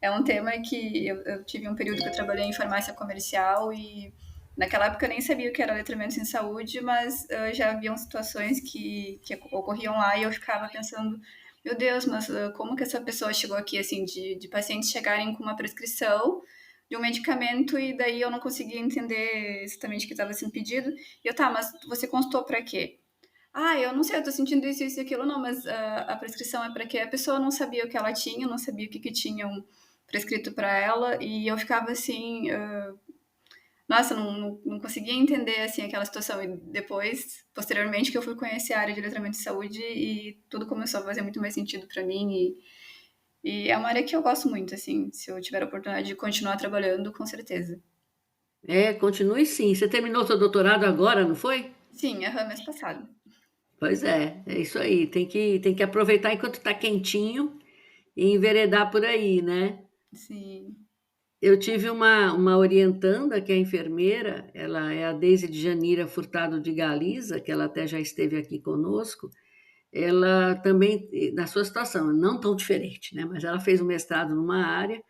[SPEAKER 2] é um tema que eu tive um período que eu trabalhei em farmácia comercial e naquela época eu nem sabia o que era letramento em saúde, mas já haviam situações que ocorriam lá e eu ficava pensando, meu Deus, mas como que essa pessoa chegou aqui, assim, de pacientes chegarem com uma prescrição de um medicamento e daí eu não conseguia entender exatamente o que estava sendo pedido. E eu, tá, mas você consultou para quê? Ah, eu não sei, eu tô sentindo isso e aquilo, não, mas a prescrição é para quê? A pessoa não sabia o que ela tinha, não sabia o que tinham prescrito para ela, e eu ficava assim, nossa, não conseguia entender assim aquela situação. E depois, posteriormente, que eu fui conhecer a área de letramento de saúde e tudo começou a fazer muito mais sentido para mim. E é uma área que eu gosto muito, assim, se eu tiver a oportunidade de continuar trabalhando, com certeza.
[SPEAKER 1] Continue sim. Você terminou seu doutorado agora, não foi?
[SPEAKER 2] Sim, mês passado.
[SPEAKER 1] Pois é isso aí. Tem que aproveitar enquanto está quentinho e enveredar por aí, né?
[SPEAKER 2] Sim.
[SPEAKER 1] Eu tive uma orientanda que é enfermeira, ela é a Deise de Janira Furtado de Galiza, que ela até já esteve aqui conosco. Ela também, na sua situação, não tão diferente, né? Mas ela fez um mestrado numa área,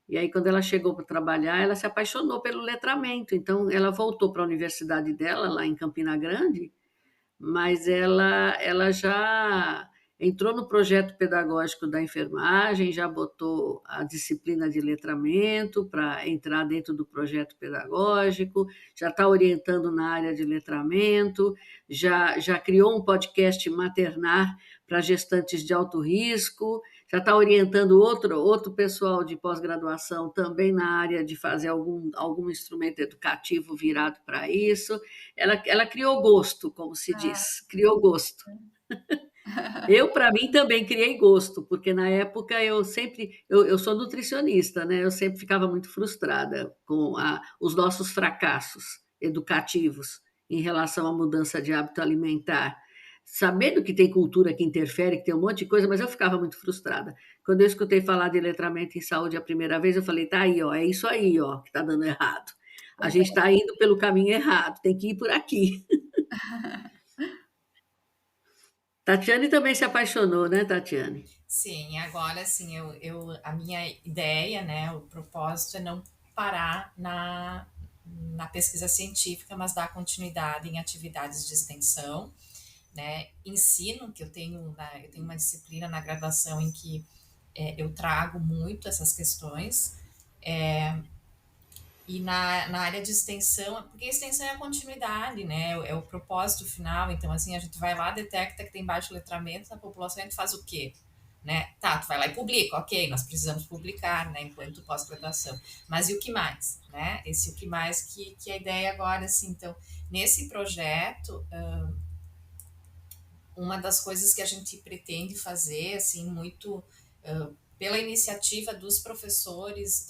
[SPEAKER 1] e aí, quando ela chegou para trabalhar, ela se apaixonou pelo letramento. Então, ela voltou para a universidade dela, lá em Campina Grande, mas ela já entrou no projeto pedagógico da enfermagem, já botou a disciplina de letramento para entrar dentro do projeto pedagógico, já está orientando na área de letramento, já criou um podcast maternar para gestantes de alto risco, já está orientando outro pessoal de pós-graduação também na área de fazer algum instrumento educativo virado para isso. Ela criou gosto, como se
[SPEAKER 2] Ah,
[SPEAKER 1] diz, criou gosto. Eu, para mim, também criei gosto, porque na época eu sou nutricionista, né? Eu sempre ficava muito frustrada com os nossos fracassos educativos em relação à mudança de hábito alimentar. Sabendo que tem cultura que interfere, que tem um monte de coisa, mas eu ficava muito frustrada. Quando eu escutei falar de letramento em saúde a primeira vez, eu falei, tá aí, ó, é isso aí, ó, que está dando errado. A gente está indo pelo caminho errado, tem que ir por aqui. Tatiane também se apaixonou, né, Tatiane?
[SPEAKER 3] Sim, agora assim, a minha ideia, né, o propósito é não parar na pesquisa científica, mas dar continuidade em atividades de extensão, né, ensino, que eu tenho uma disciplina na graduação em que eu trago muito essas questões. E na área de extensão, porque a extensão é a continuidade, né? É o propósito final. Então, assim, a gente vai lá, detecta que tem baixo letramento na população, a gente faz o quê? Né? Tá, tu vai lá e publica, ok, nós precisamos publicar, né, enquanto pós-graduação. Mas e o que mais, né? Esse o que mais que a ideia agora, assim, então, nesse projeto, uma das coisas que a gente pretende fazer, assim, muito pela iniciativa dos professores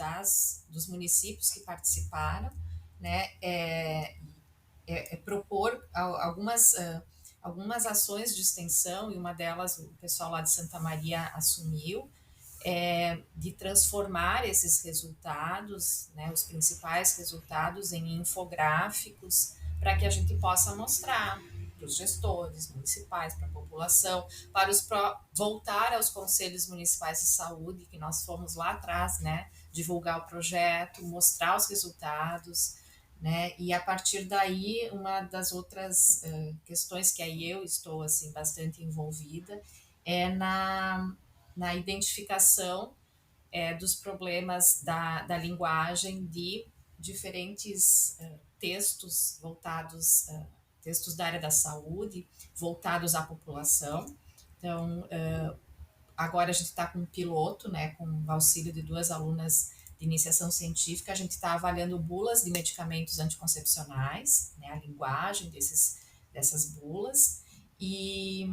[SPEAKER 3] dos municípios que participaram, né, é propor algumas ações de extensão, e uma delas o pessoal lá de Santa Maria assumiu, de transformar esses resultados, né, os principais resultados, em infográficos para que a gente possa mostrar para os gestores municipais, para a população, voltar aos conselhos municipais de saúde, que nós fomos lá atrás, né, divulgar o projeto, mostrar os resultados, né, e a partir daí, uma das outras questões que aí eu estou assim bastante envolvida é na identificação dos problemas da linguagem de diferentes textos voltados, textos da área da saúde, voltados à população. Então, agora a gente está com um piloto, né, com o auxílio de 2 alunas de iniciação científica, a gente está avaliando bulas de medicamentos anticoncepcionais, né, a linguagem dessas bulas, e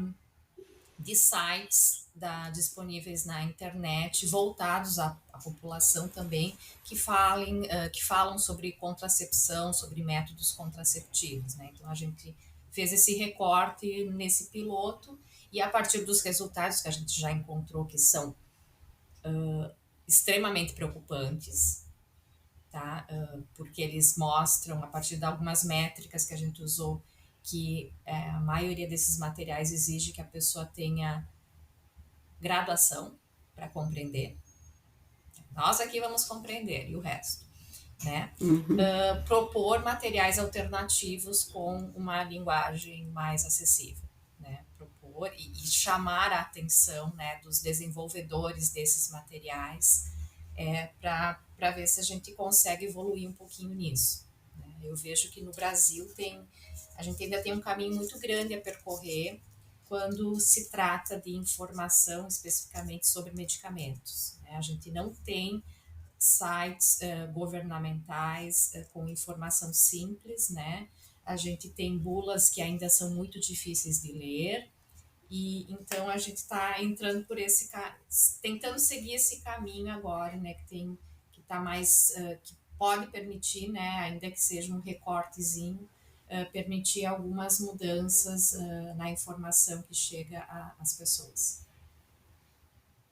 [SPEAKER 3] de sites disponíveis na internet, voltados à população também, que falam sobre contracepção, sobre métodos contraceptivos, né? Então a gente fez esse recorte nesse piloto, e a partir dos resultados que a gente já encontrou, que são extremamente preocupantes, tá? Porque eles mostram, a partir de algumas métricas que a gente usou, que a maioria desses materiais exige que a pessoa tenha graduação para compreender. Nós aqui vamos compreender, e o resto, né? Propor materiais alternativos com uma linguagem mais acessível, né? Propor e chamar a atenção, né, dos desenvolvedores desses materiais, para ver se a gente consegue evoluir um pouquinho nisso, né? Eu vejo que no Brasil a gente ainda tem um caminho muito grande a percorrer quando se trata de informação especificamente sobre medicamentos, né? A gente não tem sites governamentais com informação simples, né? A gente tem bulas que ainda são muito difíceis de ler, e então a gente está entrando por tentando seguir esse caminho agora, né? Que está mais, que pode permitir, né? Ainda que seja um recortezinho, permitir algumas mudanças na informação que chega às pessoas.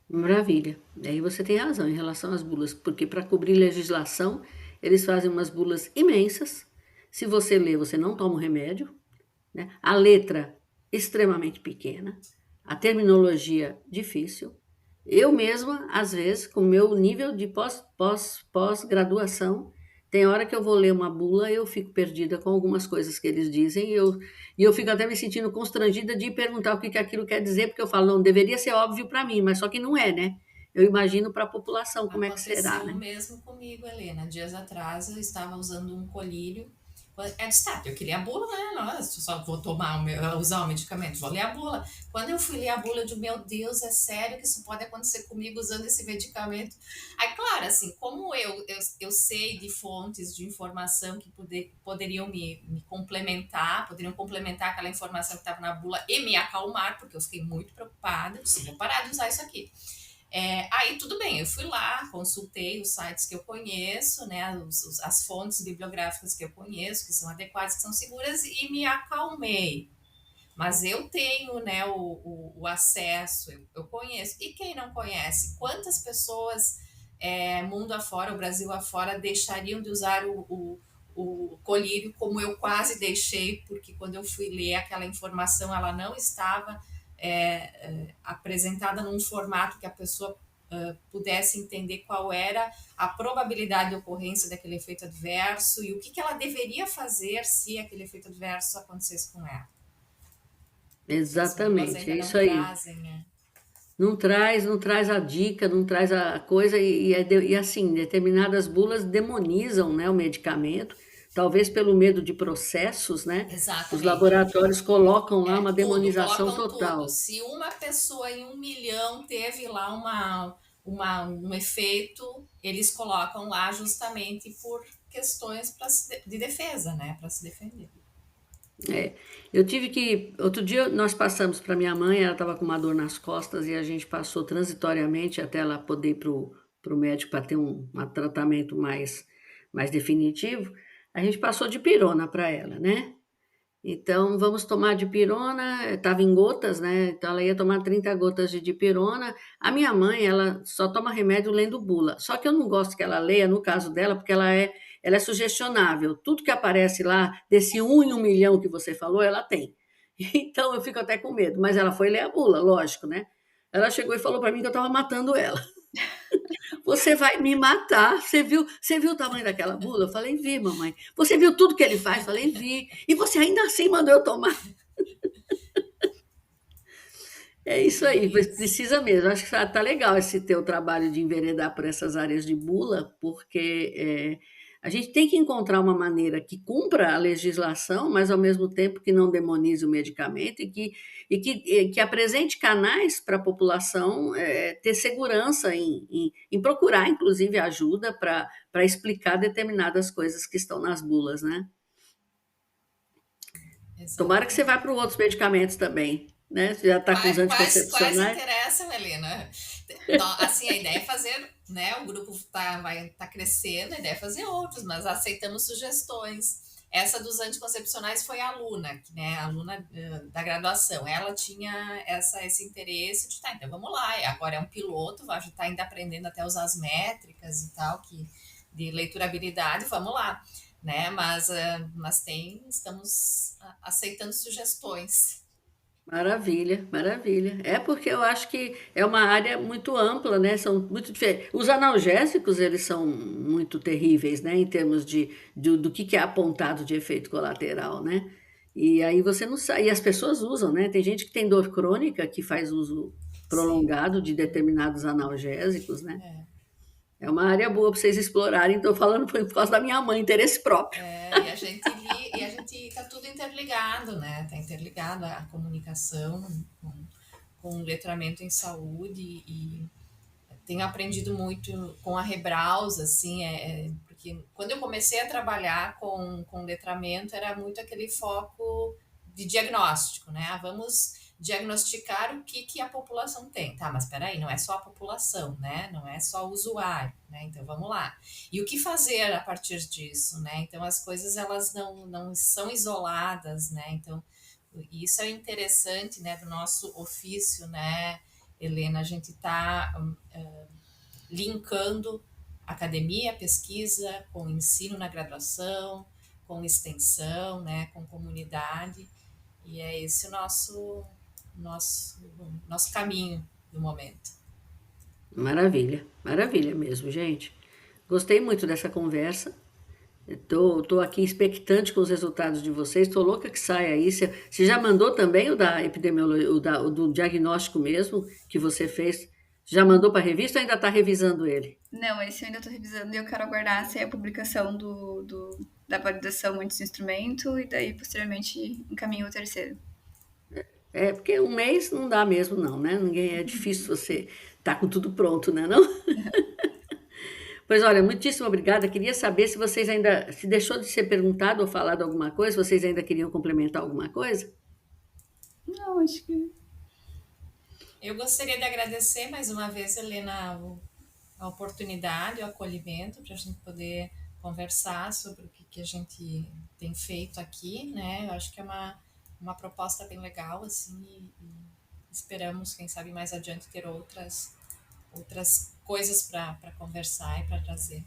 [SPEAKER 1] Maravilha. Aí você tem razão em relação às bulas, porque para cobrir legislação, eles fazem umas bulas imensas. Se você lê, você não toma o remédio, né? A letra extremamente pequena, a terminologia difícil. Eu mesma, às vezes, com o meu nível de pós-graduação, tem hora que eu vou ler uma bula e eu fico perdida com algumas coisas que eles dizem, e eu fico até me sentindo constrangida de perguntar o que aquilo quer dizer, porque eu falo, não, deveria ser óbvio para mim, mas só que não é, né? Eu imagino para a população como é que será,
[SPEAKER 3] Aconteceu
[SPEAKER 1] né?
[SPEAKER 3] mesmo comigo, Helena. Dias atrás eu estava usando um colírio. Eu queria a bula, né? Nossa, só vou usar o medicamento, vou ler a bula. Quando eu fui ler a bula, eu digo, meu Deus, é sério que isso pode acontecer comigo usando esse medicamento? Aí, claro, assim, como eu sei de fontes de informação que poderiam me complementar, poderiam complementar aquela informação que estava na bula e me acalmar, porque eu fiquei muito preocupada, eu disse, vou parar de usar isso aqui. Aí tudo bem, eu fui lá, consultei os sites que eu conheço, né, as fontes bibliográficas que eu conheço, que são adequadas, que são seguras, e me acalmei. Mas eu tenho, né, o acesso, eu conheço. E quem não conhece? Quantas pessoas, mundo afora, o Brasil afora, deixariam de usar o colírio como eu quase deixei, porque quando eu fui ler aquela informação, ela não estava apresentada num formato que a pessoa pudesse entender qual era a probabilidade de ocorrência daquele efeito adverso e o que ela deveria fazer se aquele efeito adverso acontecesse com ela. As bulas
[SPEAKER 1] Exatamente,
[SPEAKER 3] ainda
[SPEAKER 1] é
[SPEAKER 3] não
[SPEAKER 1] isso aí.
[SPEAKER 3] trazem, né?
[SPEAKER 1] não traz a dica, não traz a coisa, e assim, determinadas bulas demonizam, né, o medicamento, talvez pelo medo de processos, né? Os
[SPEAKER 3] Exatamente.
[SPEAKER 1] laboratórios colocam lá uma
[SPEAKER 3] Tudo,
[SPEAKER 1] demonização
[SPEAKER 3] colocam tudo.
[SPEAKER 1] total.
[SPEAKER 3] Se uma pessoa em 1 milhão teve lá um efeito, eles colocam lá justamente por questões de defesa, né? Para se defender.
[SPEAKER 1] É, eu tive que. Outro dia nós passamos para minha mãe, ela estava com uma dor nas costas e a gente passou transitoriamente até ela poder ir para o médico para ter um tratamento mais definitivo. A gente passou de pirona para ela, né? Então, vamos tomar dipirona, estava em gotas, né? Então, ela ia tomar 30 gotas de dipirona. A minha mãe, ela só toma remédio lendo bula. Só que eu não gosto que ela leia, no caso dela, porque ela é sugestionável. Tudo que aparece lá, desse 1 em 1 milhão que você falou, ela tem. Então, eu fico até com medo. Mas ela foi ler a bula, lógico, né? Ela chegou e falou para mim que eu estava matando ela. Você vai me matar. Você viu o tamanho daquela bula? Eu falei, vi, mamãe. Você viu tudo que ele faz? Eu falei, vi. E você ainda assim mandou eu tomar. É isso aí,
[SPEAKER 3] Isso.
[SPEAKER 1] precisa mesmo. Acho que tá legal esse teu trabalho de enveredar por essas áreas de bula, porque a gente tem que encontrar uma maneira que cumpra a legislação, mas ao mesmo tempo que não demonize o medicamento e que apresente canais para a população ter segurança em procurar, inclusive, ajuda para explicar determinadas coisas que estão nas bulas, né? Tomara que você vá
[SPEAKER 3] Exatamente.
[SPEAKER 1] para outros medicamentos também, né? Você já está com os
[SPEAKER 3] Quais
[SPEAKER 1] anticoncepcionais.
[SPEAKER 3] interessam, Helena? Assim, a ideia é fazer, né? O grupo vai tá crescendo, a ideia é fazer outros, mas aceitamos sugestões. Essa dos anticoncepcionais foi a aluna, a aluna da graduação. Ela tinha esse interesse de, tá, então vamos lá. Agora é um piloto, a gente está ainda aprendendo até usar as métricas e tal, de leiturabilidade, vamos lá, né? Mas estamos aceitando sugestões.
[SPEAKER 1] Maravilha, maravilha. É porque eu acho que é uma área muito ampla, né? São muito diferentes. Os analgésicos, eles são muito terríveis, né? Em termos do que é apontado de efeito colateral, né? E aí você não sabe. E as pessoas usam, né? Tem gente que tem dor crônica que faz uso
[SPEAKER 3] Sim.
[SPEAKER 1] prolongado de determinados analgésicos, né? É uma área boa para vocês explorarem. Estou falando por causa da minha mãe, interesse próprio.
[SPEAKER 3] E a gente tá tudo interligado, né? Tá interligado a comunicação com o letramento em saúde e tenho aprendido muito com a Rebraus, assim, porque quando eu comecei a trabalhar com letramento era muito aquele foco de diagnóstico, né? Vamos diagnosticar o que a população tem. Tá, mas espera aí, não é só a população, né? Não é só o usuário, né? Então vamos lá. E o que fazer a partir disso, né? Então as coisas elas não são isoladas, né? Então isso é interessante, né, do nosso ofício, né, Helena? A gente está linkando academia, pesquisa, com ensino na graduação, com extensão, né, com comunidade, e é esse o nosso caminho do momento.
[SPEAKER 1] Maravilha, maravilha mesmo, gente. Gostei muito dessa conversa. Tô aqui expectante com os resultados de vocês. Tô louca que saia aí. Você já mandou também o da epidemiologia, o do diagnóstico mesmo que você fez? Já mandou para a revista ou ainda está revisando ele?
[SPEAKER 2] Não, esse eu ainda estou revisando e eu quero aguardar sair a publicação da validação antes do instrumento e daí posteriormente encaminho o terceiro.
[SPEAKER 1] É, porque um mês não dá mesmo, não, né? Ninguém, é difícil você estar com tudo pronto, né, não? Pois olha, muitíssimo obrigada. Queria saber se vocês ainda, se deixou de ser perguntado ou falado alguma coisa, vocês ainda queriam complementar alguma coisa?
[SPEAKER 2] Não, acho que.
[SPEAKER 3] Eu gostaria de agradecer mais uma vez, Helena, a oportunidade, o acolhimento para a gente poder conversar sobre o que a gente tem feito aqui, né? Eu acho que é uma proposta bem legal, assim, e esperamos, quem sabe, mais adiante ter outras coisas para conversar e para trazer.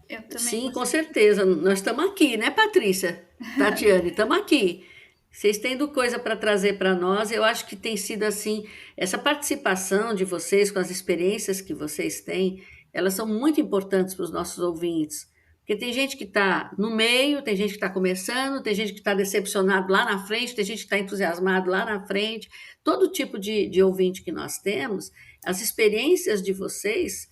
[SPEAKER 2] Eu também
[SPEAKER 1] Sim, com
[SPEAKER 2] gostaria.
[SPEAKER 1] certeza. Nós estamos aqui, né, Patrícia? Tatiane, estamos aqui. Vocês tendo coisa para trazer para nós, eu acho que tem sido assim, essa participação de vocês com as experiências que vocês têm, elas são muito importantes para os nossos ouvintes, Porque tem gente que está no meio, tem gente que está começando, tem gente que está decepcionado lá na frente, tem gente que está entusiasmado lá na frente. Todo tipo de ouvinte que nós temos, as experiências de vocês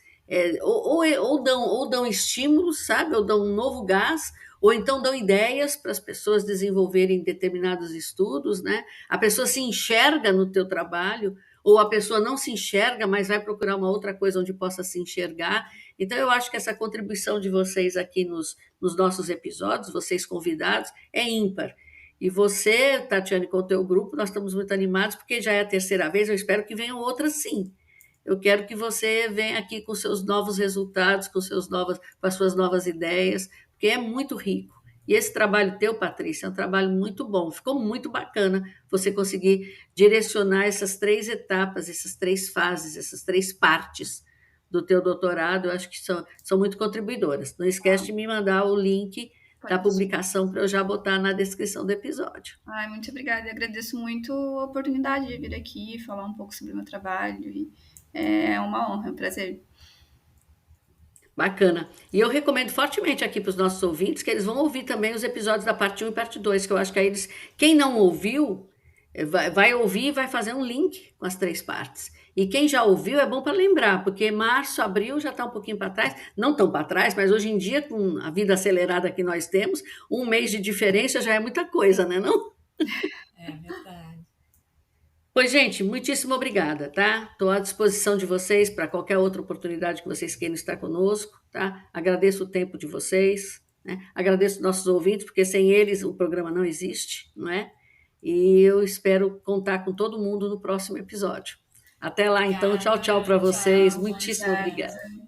[SPEAKER 1] ou dão estímulos, sabe? Ou dão um novo gás, ou então dão ideias para as pessoas desenvolverem determinados estudos, né? A pessoa se enxerga no teu trabalho, ou a pessoa não se enxerga, mas vai procurar uma outra coisa onde possa se enxergar. Então, eu acho que essa contribuição de vocês aqui nos nossos episódios, vocês convidados, é ímpar. E você, Tatiane, com o teu grupo, nós estamos muito animados, porque já é a terceira vez, eu espero que venham outras sim. Eu quero que você venha aqui com seus novos resultados, com as suas novas ideias, porque é muito rico. E esse trabalho teu, Patrícia, é um trabalho muito bom. Ficou muito bacana você conseguir direcionar essas 3 etapas, essas 3 fases, essas 3 partes do teu doutorado. Eu acho que são muito contribuidoras. Não esquece de me mandar o link da
[SPEAKER 2] Pode deixar.
[SPEAKER 1] publicação para eu já botar na descrição do episódio.
[SPEAKER 2] Ai, muito obrigada. Eu agradeço muito a oportunidade de vir aqui falar um pouco sobre o meu trabalho. E é uma honra, é um prazer.
[SPEAKER 1] Bacana. E eu recomendo fortemente aqui para os nossos ouvintes que eles vão ouvir também os episódios da parte 1 e parte 2, que eu acho que aí eles, quem não ouviu, vai ouvir e vai fazer um link com as 3 partes. E quem já ouviu é bom para lembrar, porque março, abril já está um pouquinho para trás, não tão para trás, mas hoje em dia, com a vida acelerada que nós temos, um mês de diferença já é muita coisa, né, não?
[SPEAKER 3] É verdade.
[SPEAKER 1] Pois, gente, muitíssimo obrigada, tá? Estou à disposição de vocês para qualquer outra oportunidade que vocês queiram estar conosco, tá? Agradeço o tempo de vocês, né? Agradeço nossos ouvintes, porque sem eles o programa não existe, não é? E eu espero contar com todo mundo no próximo episódio. Até lá, então. Tchau, tchau
[SPEAKER 3] Obrigada.
[SPEAKER 1] para vocês.
[SPEAKER 3] Tchau, bom
[SPEAKER 1] Muitíssimo
[SPEAKER 3] dia.
[SPEAKER 1] obrigada.